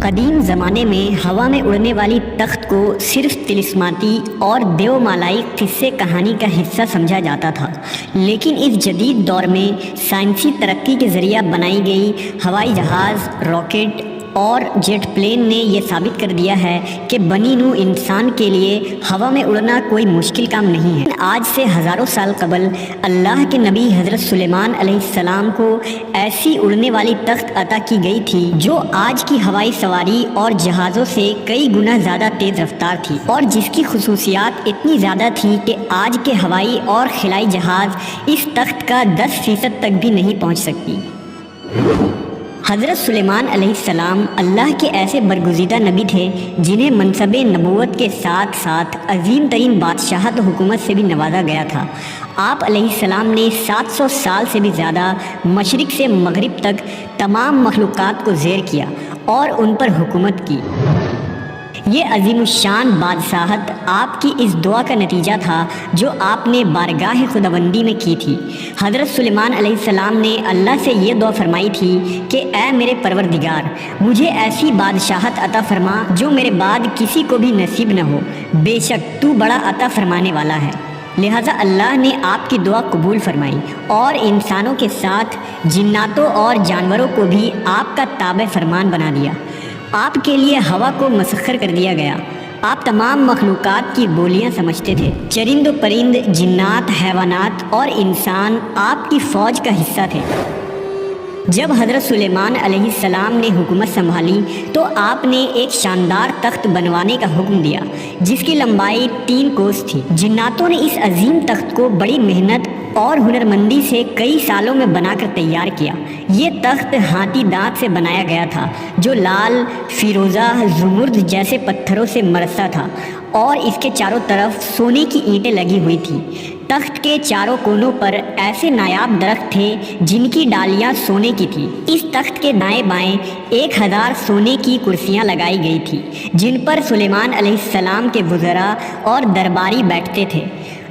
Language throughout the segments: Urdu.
قدیم زمانے میں ہوا میں اڑنے والی تخت کو صرف طلسماتی اور دیومالائی قصے کہانی کا حصہ سمجھا جاتا تھا، لیکن اس جدید دور میں سائنسی ترقی کے ذریعہ بنائی گئی ہوائی جہاز، راکٹ اور جیٹ پلین نے یہ ثابت کر دیا ہے کہ بنی نوع انسان کے لیے ہوا میں اڑنا کوئی مشکل کام نہیں ہے۔ آج سے ہزاروں سال قبل اللہ کے نبی حضرت سلیمان علیہ السلام کو ایسی اڑنے والی تخت عطا کی گئی تھی جو آج کی ہوائی سواری اور جہازوں سے کئی گنا زیادہ تیز رفتار تھی، اور جس کی خصوصیات اتنی زیادہ تھی کہ آج کے ہوائی اور خلائی جہاز اس تخت کا 10% تک بھی نہیں پہنچ سکتی۔ حضرت سلیمان علیہ السلام اللہ کے ایسے برگزیدہ نبی تھے جنہیں منصب نبوت کے ساتھ ساتھ عظیم ترین بادشاہت و حکومت سے بھی نوازا گیا تھا۔ آپ علیہ السلام نے 700 سال سے بھی زیادہ مشرق سے مغرب تک تمام مخلوقات کو زیر کیا اور ان پر حکومت کی۔ یہ عظیم الشان بادشاہت آپ کی اس دعا کا نتیجہ تھا جو آپ نے بارگاہ خداوندی میں کی تھی۔ حضرت سلیمان علیہ السلام نے اللہ سے یہ دعا فرمائی تھی کہ اے میرے پروردگار، مجھے ایسی بادشاہت عطا فرما جو میرے بعد کسی کو بھی نصیب نہ ہو، بے شک تو بڑا عطا فرمانے والا ہے۔ لہٰذا اللہ نے آپ کی دعا قبول فرمائی اور انسانوں کے ساتھ جناتوں اور جانوروں کو بھی آپ کا تابع فرمان بنا دیا۔ آپ کے لیے ہوا کو مسخر کر دیا گیا۔ آپ تمام مخلوقات کی بولیاں سمجھتے تھے۔ چرند و پرند، جنات، حیوانات اور انسان آپ کی فوج کا حصہ تھے۔ جب حضرت سلیمان علیہ السلام نے حکومت سنبھالی تو آپ نے ایک شاندار تخت بنوانے کا حکم دیا جس کی لمبائی 3 کوس تھی۔ جناتوں نے اس عظیم تخت کو بڑی محنت اور ہنرمندی سے کئی سالوں میں بنا کر تیار کیا۔ یہ تخت ہاتھی دانت سے بنایا گیا تھا جو لال، فیروزہ، زمرد جیسے پتھروں سے مرصع تھا، اور اس کے چاروں طرف سونے کی اینٹیں لگی ہوئی تھیں۔ تخت کے چاروں کونوں پر ایسے نایاب درخت تھے جن کی ڈالیاں سونے کی تھیں۔ اس تخت کے دائیں بائیں 1000 سونے کی کرسیاں لگائی گئی تھیں جن پر سلیمان علیہ السلام کے وزراء اور درباری بیٹھتے تھے۔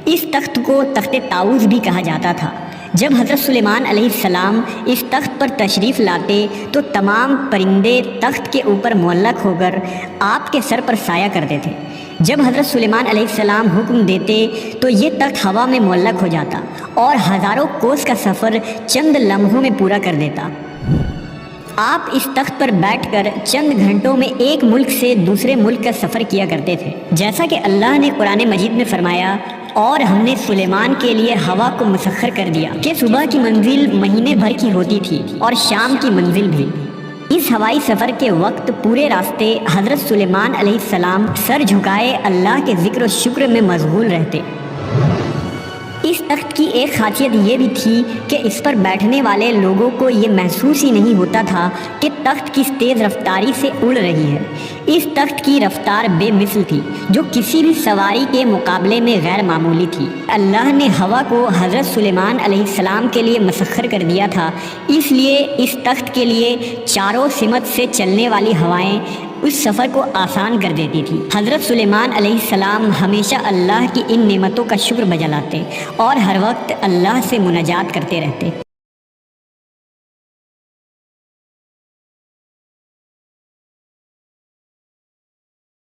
اس تخت کو تخت طاؤس بھی کہا جاتا تھا۔ جب حضرت سلیمان علیہ السلام اس تخت پر تشریف لاتے تو تمام پرندے تخت کے اوپر معلق ہو کر آپ کے سر پر سایہ کرتے تھے۔ جب حضرت سلیمان علیہ السلام حکم دیتے تو یہ تخت ہوا میں معلق ہو جاتا اور ہزاروں کوس کا سفر چند لمحوں میں پورا کر دیتا۔ آپ اس تخت پر بیٹھ کر چند گھنٹوں میں ایک ملک سے دوسرے ملک کا سفر کیا کرتے تھے، جیسا کہ اللہ نے قرآن مجید میں فرمایا، اور ہم نے سلیمان کے لیے ہوا کو مسخر کر دیا کہ صبح کی منزل مہینے بھر کی ہوتی تھی اور شام کی منزل بھی۔ اس ہوائی سفر کے وقت پورے راستے حضرت سلیمان علیہ السلام سر جھکائے اللہ کے ذکر و شکر میں مشغول رہتے۔ اس تخت کی ایک خاصیت یہ بھی تھی کہ اس پر بیٹھنے والے لوگوں کو یہ محسوس ہی نہیں ہوتا تھا کہ تخت کس تیز رفتاری سے اڑ رہی ہے۔ اس تخت کی رفتار بے مثل تھی جو کسی بھی سواری کے مقابلے میں غیر معمولی تھی۔ اللہ نے ہوا کو حضرت سلیمان علیہ السلام کے لیے مسخر کر دیا تھا، اس لیے اس تخت کے لیے چاروں سمت سے چلنے والی ہوائیں اس سفر کو آسان کر دیتی تھی۔ حضرت سلیمان علیہ السلام ہمیشہ اللہ کی ان نعمتوں کا شکر بجا لاتے اور ہر وقت اللہ سے مناجات کرتے رہتے۔